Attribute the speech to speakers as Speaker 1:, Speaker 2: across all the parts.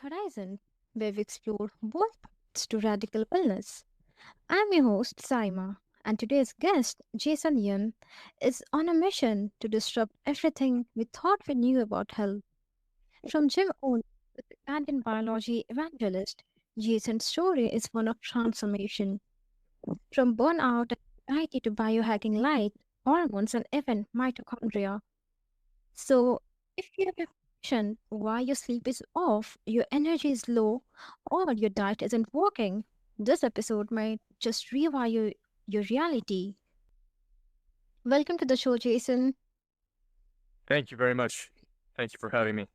Speaker 1: Horizon, where we explore both paths to radical wellness. I'm your host, Saima, and today's guest, Jason Yun, is on a mission to disrupt everything we thought we knew about health. From gym owner to Canadian biology evangelist, Jason's story is one of transformation. From burnout and anxiety to biohacking light, hormones, and even mitochondria. So, if you have a question why your sleep is off, your energy is low, or your diet isn't working, this episode might just rewire your reality. Welcome to the show, Jason.
Speaker 2: Thank you very much. Thank you for having me.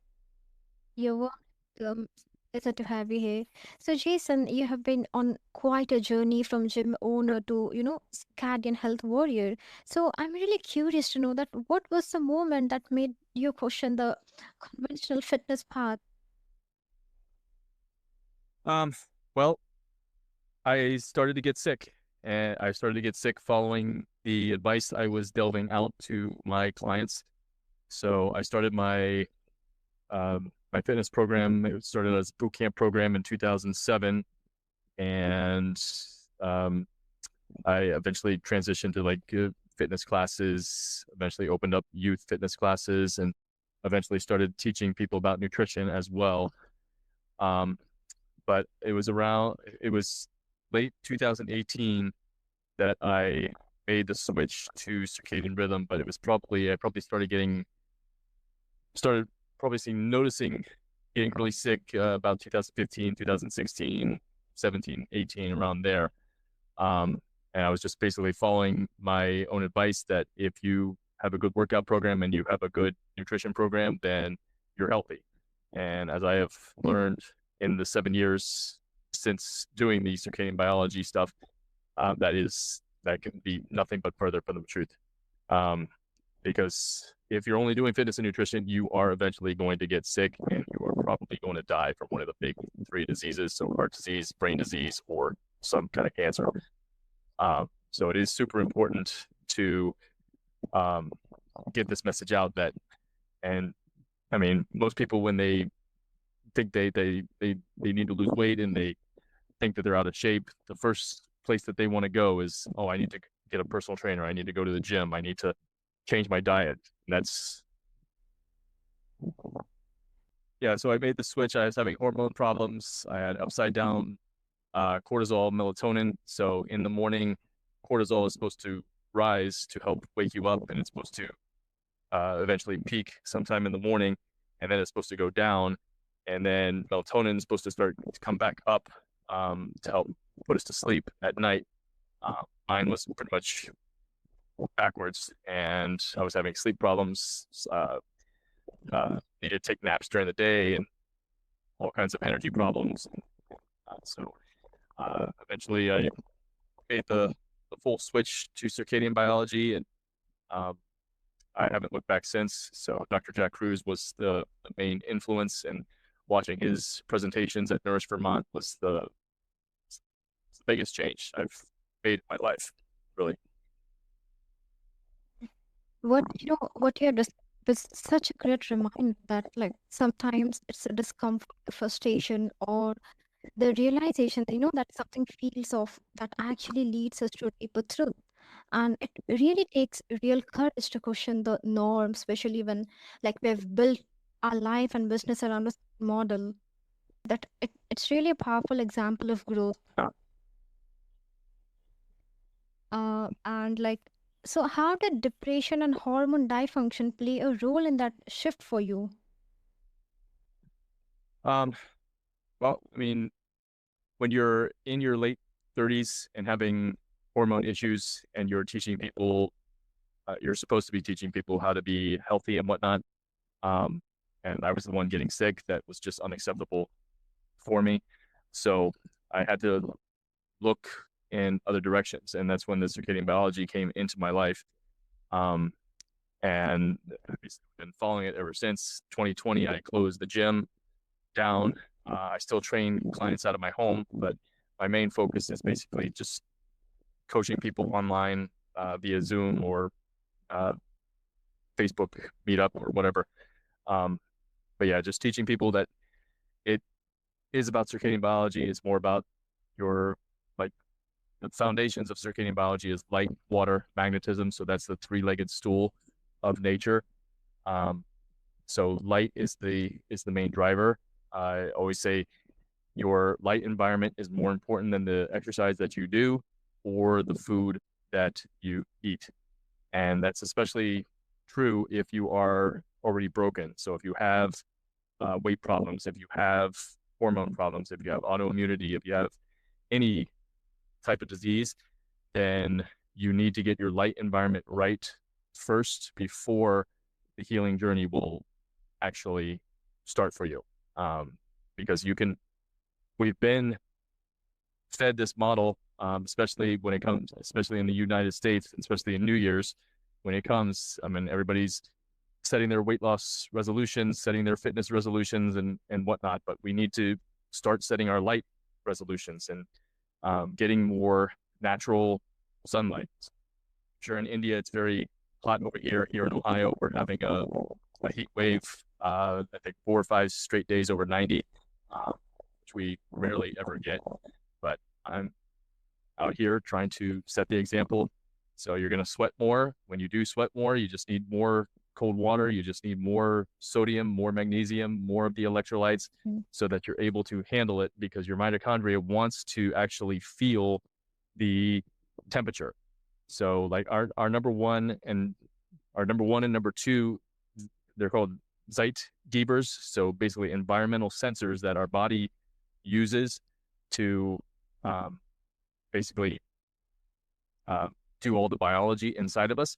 Speaker 1: You're welcome. Pleasure to have you here. So, Jason, you have been on quite a journey from gym owner to, circadian health warrior. So, I'm really curious to know that what was the moment that made you question the conventional fitness path?
Speaker 2: Um, well, I started to get sick, and I started to get sick following the advice I was delving out to my clients. So I started my fitness program. It started as a boot camp program in 2007, and um, I eventually transitioned to fitness classes. Eventually opened up youth fitness classes, and eventually started teaching people about nutrition as well. Um, but it was late 2018 that I made the switch to circadian rhythm, but I probably started probably noticing getting really sick about 2015, 2016, 17, 18, around there. And I was just basically following my own advice that if you have a good workout program and you have a good nutrition program, then you're healthy. And as I have learned in the 7 years since doing the circadian biology stuff, that can be nothing but further from the truth. Um, because if you're only doing fitness and nutrition, you are eventually going to get sick and you are probably going to die from one of the big three diseases. So heart disease, brain disease, or some kind of cancer. So it is super important to um, get this message out and I mean, most people when they think they need to lose weight and they think that they're out of shape, the first place that they want to go is, oh, I need to get a personal trainer. I need to go to the gym. I need to change my diet. And yeah. So I made the switch. I was having hormone problems. I had upside down cortisol, melatonin. So in the morning, cortisol is supposed to rise to help wake you up, and it's supposed to eventually peak sometime in the morning, and then it's supposed to go down, and then melatonin is supposed to start to come back up to help put us to sleep at night. Mine was pretty much backwards, and I was having sleep problems. Needed to take naps during the day, and all kinds of energy problems. So eventually, I made the full switch to circadian biology, and um, I haven't looked back since. So Dr. Jack Cruz was the main influence, and watching his presentations at Nourish Vermont was the biggest change I've made in my life, really.
Speaker 1: What you just was such a great reminder that like sometimes it's a discomfort, frustration, or the realization, that something feels off that actually leads us to a deeper truth. And it really takes real courage to question the norm, especially when like we've built our life and business around a certain model. It's really a powerful example of growth.
Speaker 2: Uh,
Speaker 1: And like, so how did depression and hormone dysfunction play a role in that shift for you?
Speaker 2: Um, well, I mean, when you're in your late 30s and having hormone issues, and you're teaching people, you're supposed to be teaching people how to be healthy and whatnot. Um, and I was the one getting sick. That was just unacceptable for me. So I had to look in other directions, and that's when the circadian biology came into my life. Um, and I've been following it ever since. 2020, I closed the gym down. I still train clients out of my home, but my main focus is basically just coaching people online via Zoom or uh, Facebook meetup or whatever. Um, but yeah, just teaching people that it is about circadian biology. It's more about your, like, the foundations of circadian biology is light, water, magnetism. So that's the three-legged stool of nature. So light is the main driver. I always say your light environment is more important than the exercise that you do or the food that you eat. And that's especially true if you are already broken. So if you have weight problems, if you have hormone problems, if you have autoimmunity, if you have any type of disease, then you need to get your light environment right first before the healing journey will actually start for you. Because we've been fed this model, especially when it comes, especially in the United States, especially in New Year's, when it comes, I mean, everybody's setting their weight loss resolutions, setting their fitness resolutions and whatnot, but we need to start setting our light resolutions and getting more natural sunlight. Sure, in India, it's very hot over here. Here in Ohio, we're having a heat wave, I think 4 or 5 straight days over 90, which we rarely ever get. But I'm out here trying to set the example. So you're going to sweat more. When you do sweat more, you just need more cold water. You just need more sodium, more magnesium, more of the electrolytes so that you're able to handle it, because your mitochondria wants to actually feel the temperature. So like our number one and number two, they're called Zeitgebers. So basically environmental sensors that our body uses to basically do all the biology inside of us.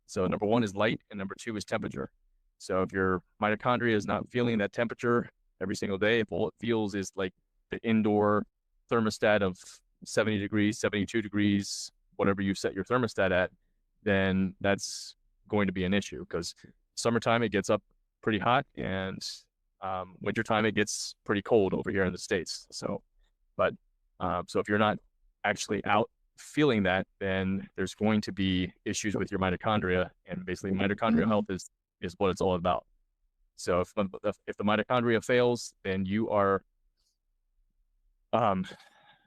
Speaker 2: So number one is light and number two is temperature. So if your mitochondria is not feeling that temperature every single day, if all it feels is like the indoor thermostat of 70 degrees, 72 degrees, whatever you set your thermostat at, then that's going to be an issue, because summertime it gets up pretty hot and wintertime it gets pretty cold over here in the States. So if you're not actually out feeling that, then there's going to be issues with your mitochondria, and basically mitochondrial health is what it's all about. So if the mitochondria fails, then you are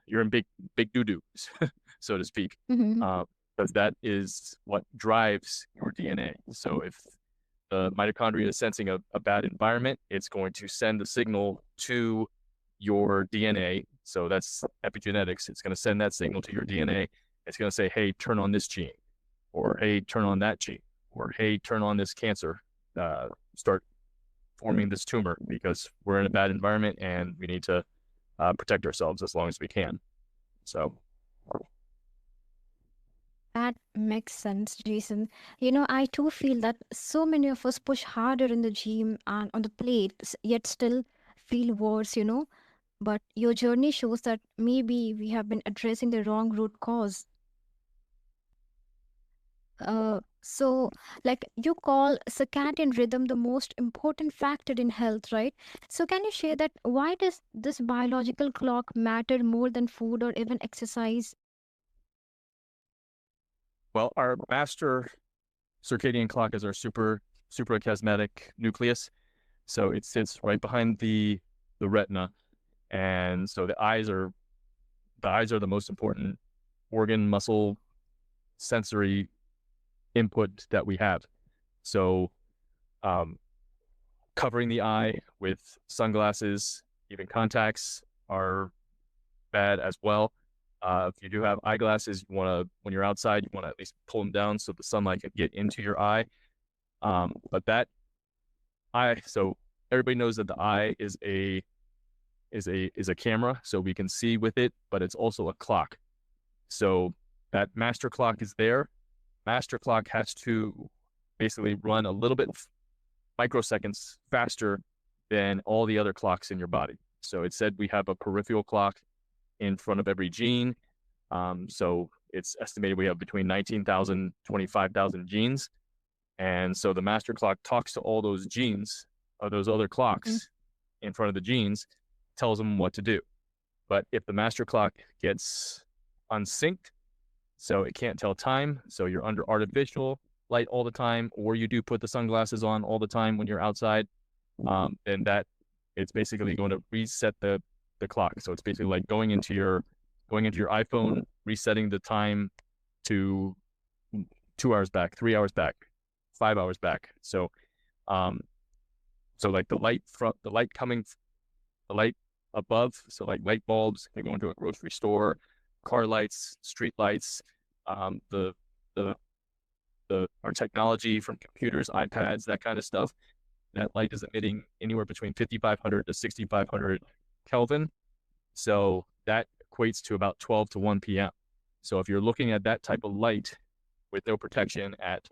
Speaker 2: you're in big doo-doo, so to speak, because that is what drives your DNA. So if the mitochondria is sensing a bad environment, it's going to send the signal to your DNA. So that's epigenetics. It's going to send that signal to your DNA. It's going to say, hey, turn on this gene, or hey, turn on that gene, or hey, turn on this cancer, start forming this tumor, because we're in a bad environment and we need to protect ourselves as long as we can. So
Speaker 1: That makes sense, Jason. You know, I too feel that so many of us push harder in the gym and on the plate, yet still feel worse, you know. But your journey shows that maybe we have been addressing the wrong root cause. So, like you call circadian rhythm the most important factor in health, right? So, can you share that why does this biological clock matter more than food or even exercise?
Speaker 2: well, our master circadian clock is our suprachiasmatic nucleus. So it sits right behind the retina, and so the eyes are the most important organ, muscle, sensory input that we have. So covering the eye with sunglasses, even contacts, are bad as well. If you do have eyeglasses, you want to, when you're outside, you want to at least pull them down so the sunlight can get into your eye. But that eye, so everybody knows that the eye is a camera, so we can see with it, but it's also a clock. So that master clock is there. Master clock has to basically run a little bit microseconds faster than all the other clocks in your body. So it said we have a peripheral clock in front of every gene. So it's estimated we have between 19,000, 25,000 genes. And so the master clock talks to all those genes of those other clocks in front of the genes, tells them what to do. But if the master clock gets unsynced, so it can't tell time, so you're under artificial light all the time, or you do put the sunglasses on all the time when you're outside, then that it's basically going to reset the the clock. So it's basically like going into your iPhone, resetting the time to 2 hours back, 3 hours back, 5 hours back. So so like the light above, so like light bulbs, they go into a grocery store, car lights, street lights, the our technology from computers, iPads, that kind of stuff. That light is emitting anywhere between 5,500 to 6,500 Kelvin. So that equates to about 12 to 1 p.m. So if you're looking at that type of light with no protection at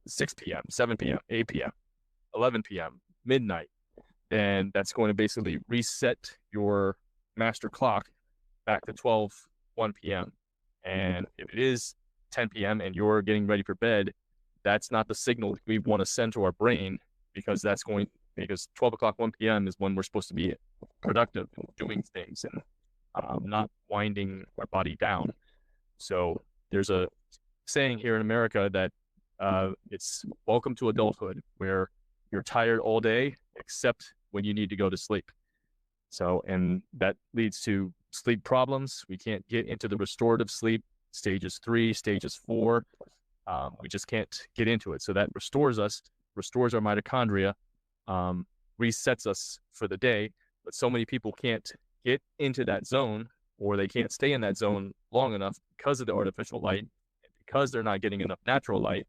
Speaker 2: 6 p.m., 7 p.m., 8 p.m., 11 p.m., midnight, then that's going to basically reset your master clock back to 1 p.m. And if it is 10 p.m. and you're getting ready for bed, that's not the signal we want to send to our brain, because 12 o'clock, 1 p.m. is when we're supposed to be productive and doing things and not winding our body down. So there's a saying here in America that it's welcome to adulthood, where you're tired all day except when you need to go to sleep. So, and that leads to sleep problems. We can't get into the restorative sleep, stages 3, stages 4. We just can't get into it. So that restores our mitochondria, resets us for the day. But so many people can't get into that zone, or they can't stay in that zone long enough because of the artificial light, because they're not getting enough natural light.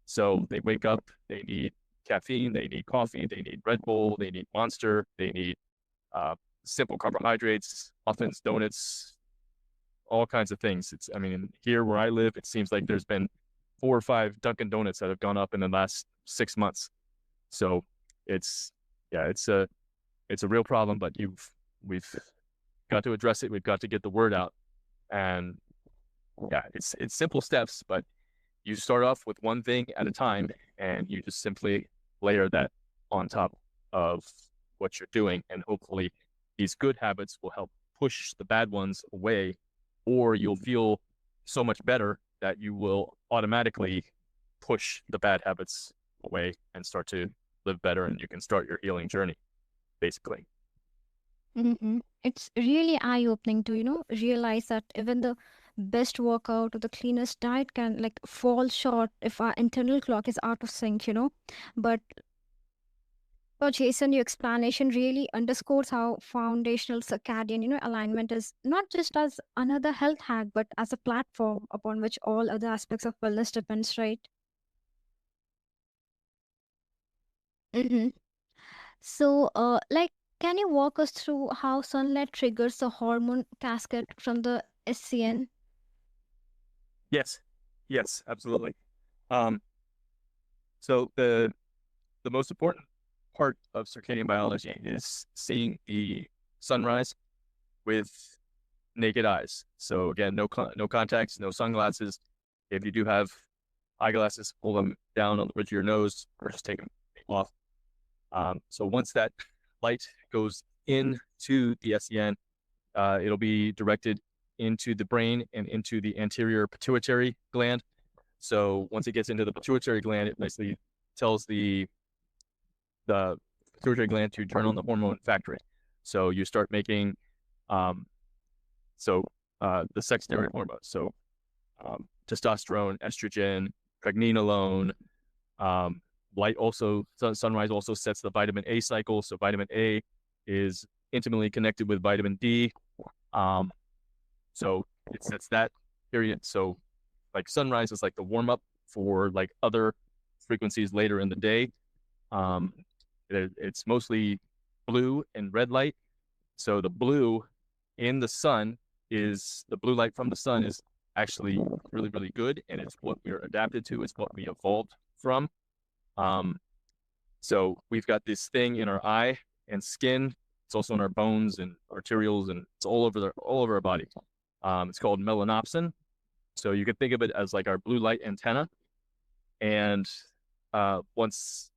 Speaker 2: So they wake up, they need caffeine, they need coffee, they need Red Bull, they need Monster, they need simple carbohydrates, muffins, donuts, all kinds of things. Here where I live, it seems like there's been 4 or 5 Dunkin' Donuts that have gone up in the last 6 months. So it's a real problem, but we've got to address it. We've got to get the word out. And yeah, it's simple steps, but you start off with one thing at a time, and you just simply layer that on top of what you're doing. And hopefully these good habits will help push the bad ones away, or you'll feel so much better that you will automatically push the bad habits away and start to live better, and you can start your healing journey, basically.
Speaker 1: It's really eye-opening to, realize that even the best workout or the cleanest diet can like fall short if our internal clock is out of sync. But Jason, your explanation really underscores how foundational circadian, alignment is not just as another health hack, but as a platform upon which all other aspects of wellness depends, right? Mm-hmm. So, can you walk us through how sunlight triggers the hormone cascade from the SCN?
Speaker 2: Yes, absolutely. Um, so the most important part of circadian biology is seeing the sunrise with naked eyes. So again, no contacts, no sunglasses. If you do have eyeglasses, pull them down on the bridge of your nose, or just take them off. So once that light goes into the SEN, it'll be directed into the brain and into the anterior pituitary gland. So once it gets into the pituitary gland, it basically tells the pituitary gland to turn on the hormone factory. So you start making the sex steroid hormones. So testosterone, estrogen, pregnenolone. Sunrise also sets the vitamin A cycle. So vitamin A is intimately connected with vitamin D. So it sets that period. So like sunrise is like the warm up for like other frequencies later in the day. It's mostly blue and red light. So the blue in the sun the blue light from the sun is actually really, really good. And it's what we're adapted to. It's what we evolved from. So we've got this thing in our eye and skin. It's also in our bones and arterioles, and it's all over our body. It's called melanopsin. So you can think of it as like our blue light antenna. And once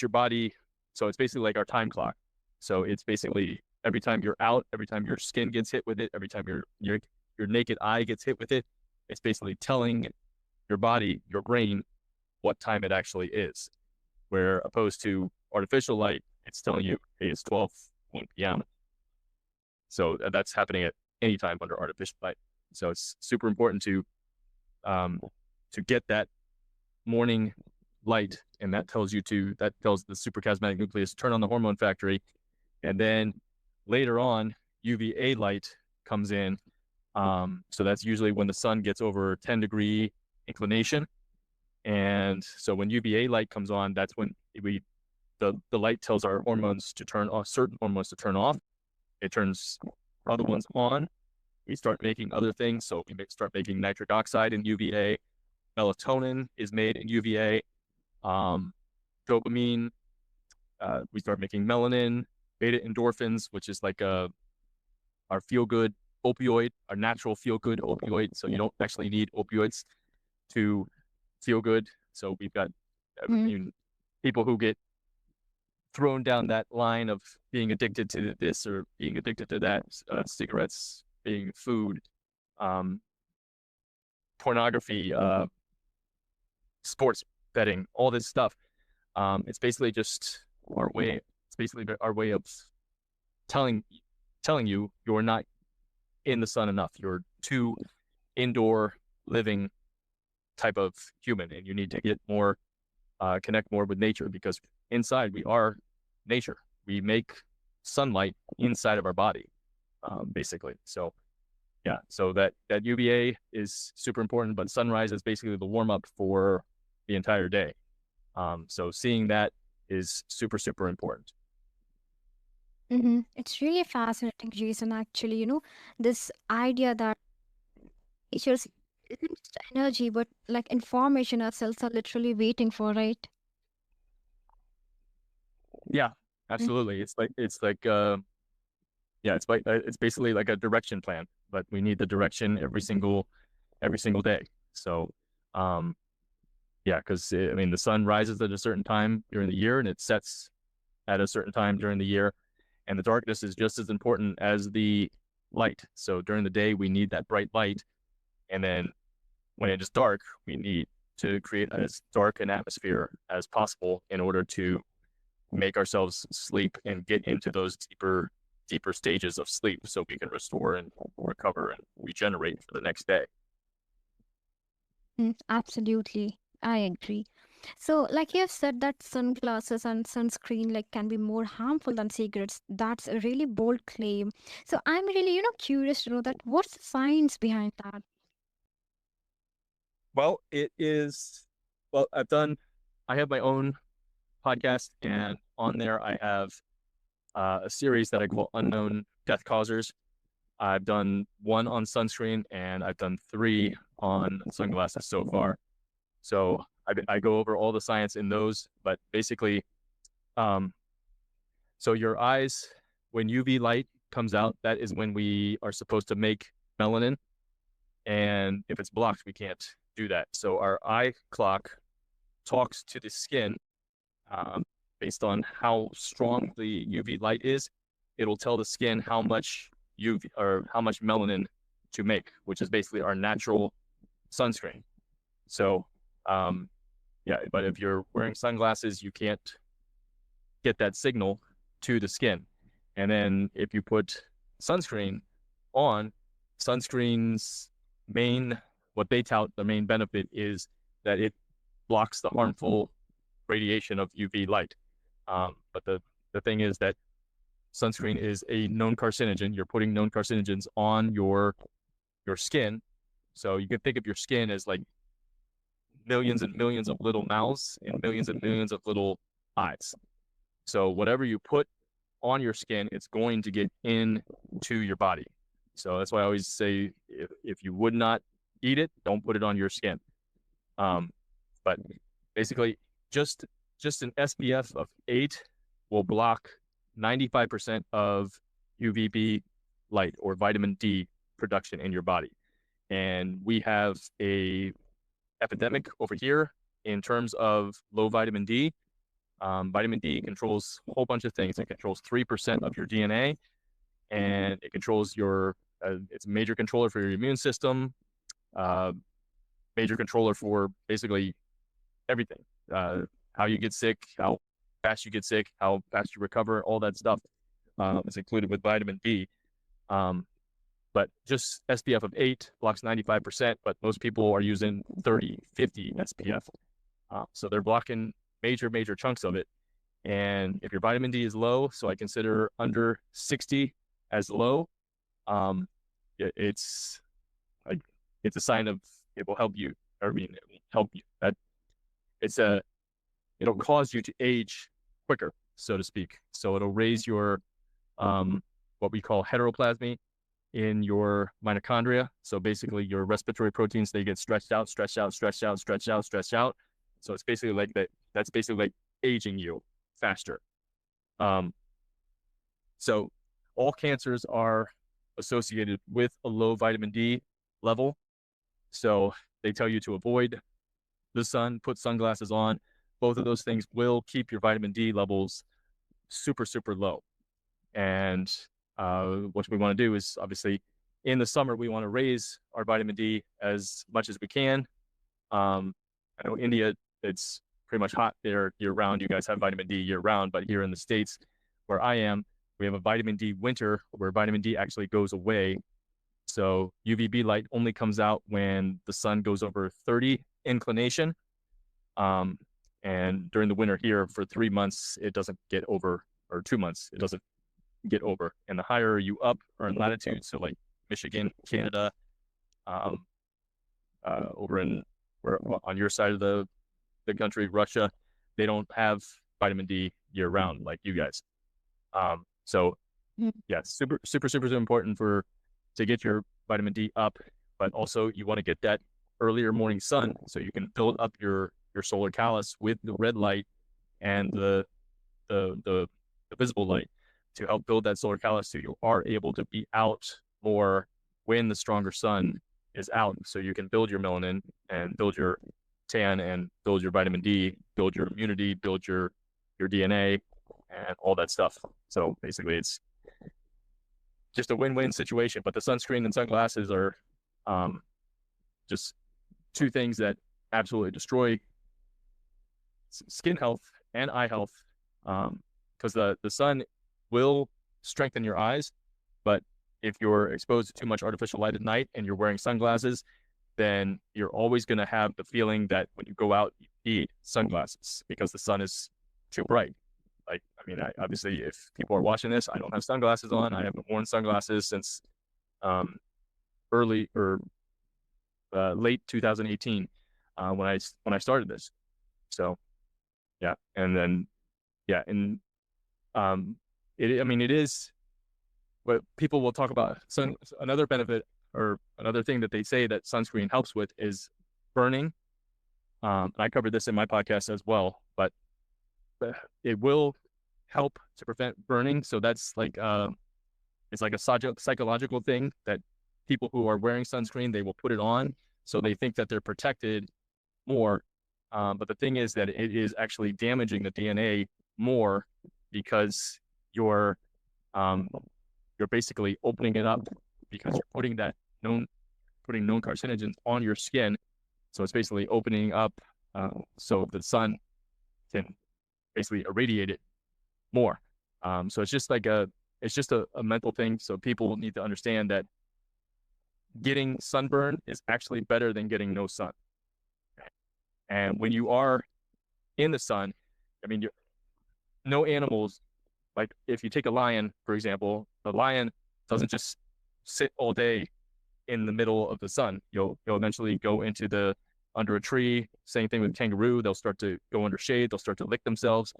Speaker 2: your body, so it's basically like our time clock. So it's basically every time you're out, every time your skin gets hit with it, every time your naked eye gets hit with it, it's basically telling your body, your brain, what time it actually is. Where opposed to artificial light, it's telling you, hey, it's 1 p.m. So that's happening at any time under artificial light. So it's super important to get that morning light, and that tells the suprachiasmatic nucleus turn on the hormone factory, and then later on UVA light comes in. So that's usually when the sun gets over 10-degree inclination, and so when UVA light comes on, that's when the light tells our hormones to turn off, certain hormones to turn off. It turns other ones on. We start making other things. So we start making nitric oxide in UVA. Melatonin is made in UVA. Dopamine. We start making melanin, beta endorphins, which is like our feel-good opioid, our natural feel-good opioid. So you don't actually need opioids to feel good. So we've got people who get thrown down that line of being addicted to this or being addicted to that, cigarettes, being food, pornography, sports betting, all this stuff. It's basically just our way. It's basically our way of telling you you're not in the sun enough. You're too indoor living type of human, and you need to get more, connect more with nature, because inside we are nature. We make sunlight inside of our body, basically. So yeah, so that UVA is super important, but sunrise is basically the warm up for the entire day. So seeing that is super, super important.
Speaker 1: It's really fascinating, Jason, actually, this idea that nature's isn't just energy, but like information our cells are literally waiting for, right?
Speaker 2: Yeah, absolutely. It's it's basically like a direction plan, but we need the direction every single day. So, yeah, because I mean, the sun rises at a certain time during the year and it sets at a certain time during the year, and the darkness is just as important as the light. So during the day, we need that bright light, and then when it is dark, we need to create as dark an atmosphere as possible in order to make ourselves sleep and get into those deeper stages of sleep, so we can restore and recover and regenerate for the next day.
Speaker 1: Absolutely. I agree. So, like you have said, that sunglasses and sunscreen like can be more harmful than cigarettes. That's a really bold claim. So, I'm really, curious to know that what's the science behind that?
Speaker 2: Well, it is. Well, I have my own podcast, and on there I have a series that I call Unknown Death Causers. I've done one on sunscreen, and I've done 3 on sunglasses so far. So I go over all the science in those, but basically, so your eyes, when UV light comes out, that is when we are supposed to make melanin. And if it's blocked, we can't do that. So our eye clock talks to the skin, based on how strong the UV light is. It'll tell the skin how much UV or how much melanin to make, which is basically our natural sunscreen. So, yeah, but if you're wearing sunglasses, you can't get that signal to the skin. And then if you put sunscreen on, sunscreen's what they tout, the main benefit is that it blocks the harmful radiation of UV light. But the thing is that sunscreen is a known carcinogen. You're putting known carcinogens on your skin. So you can think of your skin as like millions and millions of little mouths and millions of little eyes. So whatever you put on your skin, it's going to get into your body. So that's why I always say, if you would not eat it, don't put it on your skin. But basically, just an SPF of 8 will block 95% of UVB light or vitamin D production in your body. And we have a epidemic over here in terms of low vitamin D. Vitamin D controls a whole bunch of things. It controls 3% of your DNA, and it controls it's a major controller for your immune system, major controller for basically everything. How you get sick, how fast you get sick, how fast you recover, all that stuff is included with vitamin D. Um, but just SPF of 8 blocks 95%, but most people are using 30, 50 SPF. So they're blocking major chunks of it. And if your vitamin D is low, so I consider under 60 as low, um, it's like, it's a sign of it will help you. I mean, it will help you. It'll cause you to age quicker, so to speak. So it'll raise your what we call heteroplasmy in your mitochondria. So basically your respiratory proteins, they get stretched out. So it's basically like that. That's basically like aging you faster. Um, so all cancers are associated with a low vitamin D level. So they tell you to avoid the sun, put sunglasses on. Both of those things will keep your vitamin D levels super low. And what we want to do is, obviously, in the summer, we want to raise our vitamin D as much as we can. I know India, it's pretty much hot there year round. You guys have vitamin D year round, but here in the States, where I am, we have a vitamin D winter where vitamin D actually goes away. So UVB light only comes out when the sun goes over 30 inclination. And during the winter here for 3 months, it doesn't get over, or 2 months, it doesn't get over. And the higher you up or in latitude, so like Michigan, Canada, over in where on your side of the country, Russia, they don't have vitamin D year round like you guys. So yeah, super important to get your vitamin D up, but also you want to get that earlier morning sun so you can build up your solar callus with the red light and the visible light to help build that solar callus, so you are able to be out more when the stronger sun is out, so you can build your melanin and build your tan and build your vitamin D, build your immunity, build your DNA and all that stuff. So basically it's just a win-win situation. But the sunscreen and sunglasses are just two things that absolutely destroy skin health and eye health, because the sun will strengthen your eyes, but if you're exposed to too much artificial light at night and you're wearing sunglasses, then you're always going to have the feeling that when you go out, you need sunglasses because the sun is too bright. Like, I mean, obviously, if people are watching this, I don't have sunglasses on. I haven't worn sunglasses since early or late 2018 when I started this. So yeah, and then yeah, and it is what people will talk about. Another benefit or another thing that they say that sunscreen helps with is burning. And I covered this in my podcast as well, but it will help to prevent burning. So that's like it's like a psychological thing that people who are wearing sunscreen, they will put it on, so they think that they're protected more. But the thing is that it is actually damaging the DNA more because you're basically opening it up because you're putting known carcinogens on your skin. So it's basically opening up so the sun can basically irradiate it more. So it's just like a mental thing. So people need to understand that getting sunburn is actually better than getting no sun. And when you are in the sun, I mean, no animals, like if you take a lion, for example, the lion doesn't just sit all day in the middle of the sun. You'll eventually go under a tree. Same thing with kangaroo. They'll start to go under shade. They'll start to lick themselves.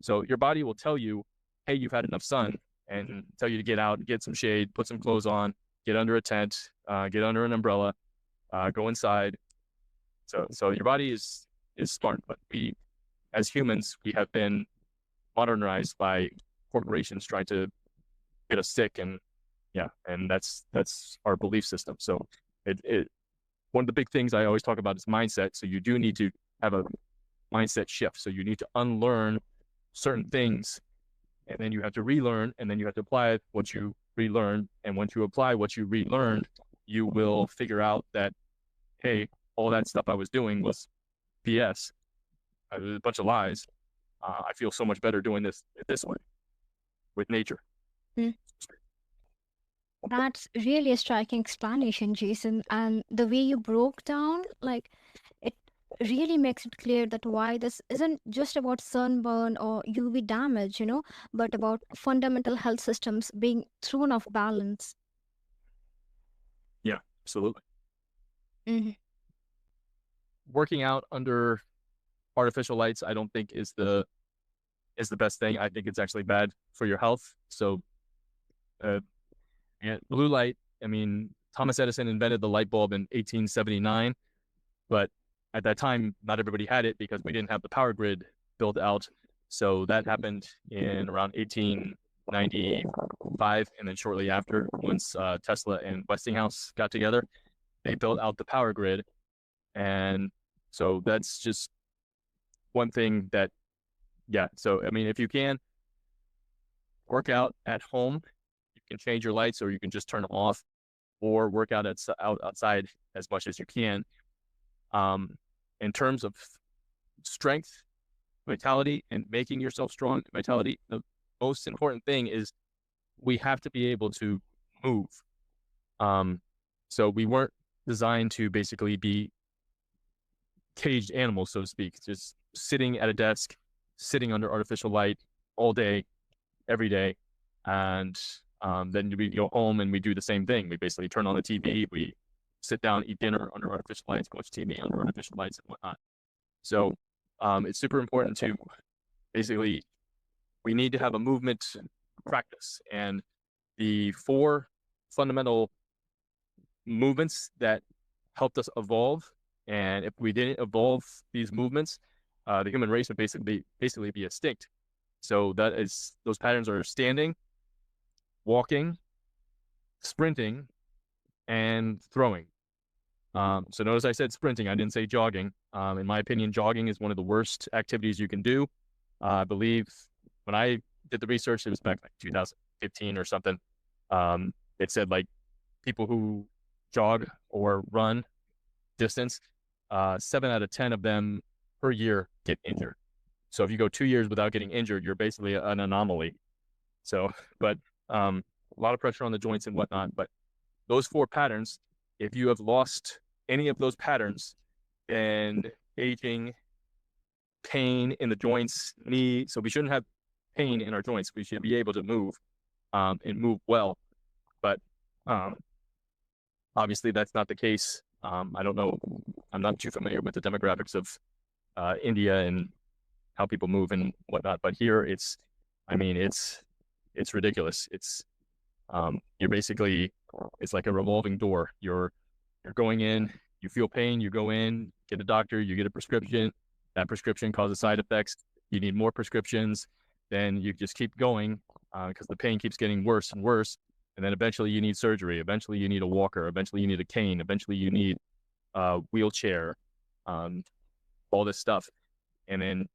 Speaker 2: So your body will tell you, hey, you've had enough sun, and tell you to get out, get some shade, put some clothes on, get under a tent, get under an umbrella, go inside. So your body is smart, but we, as humans, we have been modernized by corporations trying to get us sick, and that's our belief system. So one of the big things I always talk about is mindset. So you do need to have a mindset shift. So you need to unlearn certain things, and then you have to relearn, and then you have to apply what you relearned. And once you apply what you relearned, you will figure out that, hey, all that stuff I was doing was BS. It was a bunch of lies. I feel so much better doing this way with nature.
Speaker 1: Mm. That's really a striking explanation, Jason. And the way you broke down, like, it really makes it clear that why this isn't just about sunburn or UV damage, but about fundamental health systems being thrown off balance.
Speaker 2: Yeah, absolutely.
Speaker 1: Hmm.
Speaker 2: Working out under artificial lights, I don't think is the best thing. I think it's actually bad for your health. So, uh, and blue light. I mean, Thomas Edison invented the light bulb in 1879, but at that time, not everybody had it because we didn't have the power grid built out. So that happened in around 1895, and then shortly after, once Tesla and Westinghouse got together, they built out the power grid. And so that's just one thing that, yeah. So, I mean, if you can work out at home, you can change your lights or you can just turn them off, or work out outside as much as you can. Um, in terms of strength, vitality, and making yourself strong, vitality, the most important thing is we have to be able to move. Um, so we weren't designed to basically be caged animals, so to speak, just sitting at a desk, sitting under artificial light all day, every day. And then we go home and we do the same thing. We basically turn on the TV, we sit down, eat dinner under artificial lights, watch TV under artificial lights and whatnot. So it's super important to basically, we need to have a movement practice. And the 4 fundamental movements that helped us evolve, and if we didn't evolve these movements, the human race would basically be extinct. So those patterns are standing, walking, sprinting, and throwing. So notice I said sprinting, I didn't say jogging. In my opinion, jogging is one of the worst activities you can do. I believe when I did the research, it was back like 2015 or something. It said like people who jog or run distance, 7 out of 10 of them per year get injured. So if you go 2 years without getting injured, you're basically an anomaly. So, but a lot of pressure on the joints and whatnot. But those 4 patterns, if you have lost any of those patterns, then aging, pain in the joints, knee. So we shouldn't have pain in our joints. We should be able to move and move well. But obviously, that's not the case. I don't know. I'm not too familiar with the demographics of India and how people move and whatnot. But here, I mean, it's ridiculous. You're basically, it's like a revolving door. You're going in, you feel pain, you go in, get a doctor, you get a prescription. That prescription causes side effects. You need more prescriptions. Then you just keep going because the pain keeps getting worse and worse. And then eventually you need surgery. Eventually you need a walker. Eventually you need a cane. Eventually you need a wheelchair, all this stuff. And then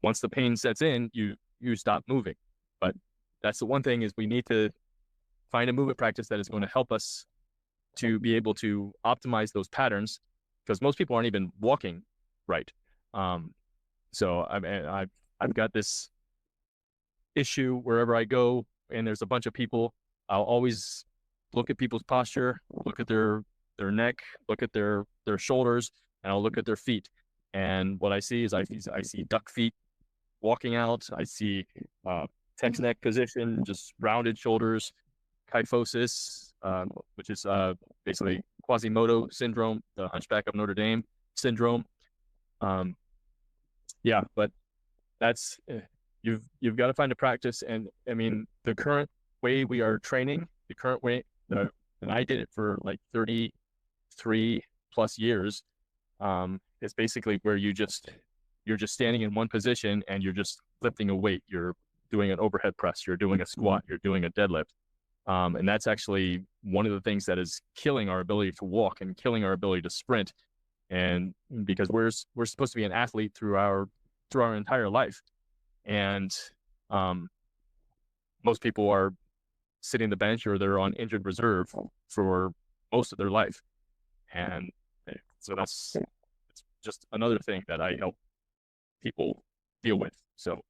Speaker 2: once the pain sets in, you stop moving. But that's the one thing, is we need to find a movement practice that is going to help us to be able to optimize those patterns, because most people aren't even walking right. So I've got this issue wherever I go, and there's a bunch of people. I'll always look at people's posture, look at their neck, look at their shoulders, and I'll look at their feet. And what I see is I see duck feet walking out. I see text neck position, just rounded shoulders, kyphosis, which is basically Quasimodo syndrome, the Hunchback of Notre Dame syndrome. Yeah, but that's you've got to find a practice. And I mean, the current way we are training, the current way, and I did it for like 33 plus years, is basically where you're just standing in one position and you're just lifting a weight. You're doing an overhead press, you're doing a squat, you're doing a deadlift. And that's actually one of the things that is killing our ability to walk and killing our ability to sprint. And because we're supposed to be an athlete through our entire life. And most people are sitting the bench or they're on injured reserve for most of their life. And so it's just another thing that I help people deal with. So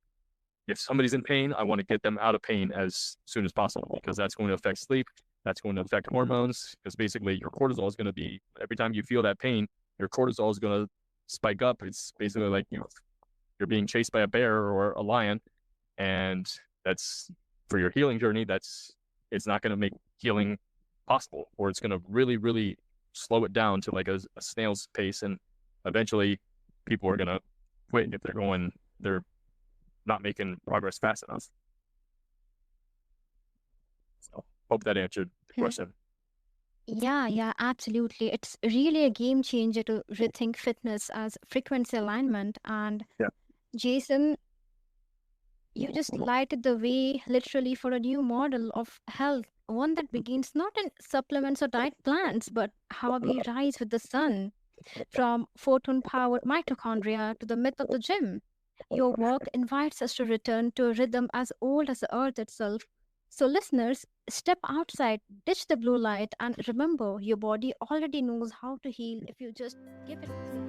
Speaker 2: if somebody's in pain, I want to get them out of pain as soon as possible, because that's going to affect sleep. That's going to affect hormones because basically your cortisol is going to be, every time you feel that pain, your cortisol is going to spike up. It's basically like you're being chased by a bear or a lion, and that's for your healing journey. It's not going to make healing possible, or it's going to really, really slow it down to like a snail's pace, and eventually people are going to quit if they're not making progress fast enough. So hope that answered the
Speaker 1: Hmm.
Speaker 2: question.
Speaker 1: Yeah, absolutely. It's really a game changer to rethink fitness as frequency alignment. And
Speaker 2: Yeah.
Speaker 1: Jason, you just lighted the way literally for a new model of health, one that begins not in supplements or diet plans, but how we rise with the sun, from photon powered mitochondria to the myth of the gym. Your work invites us to return to a rhythm as old as the earth itself. So, listeners, step outside, ditch the blue light, and remember your body already knows how to heal if you just give it a clue.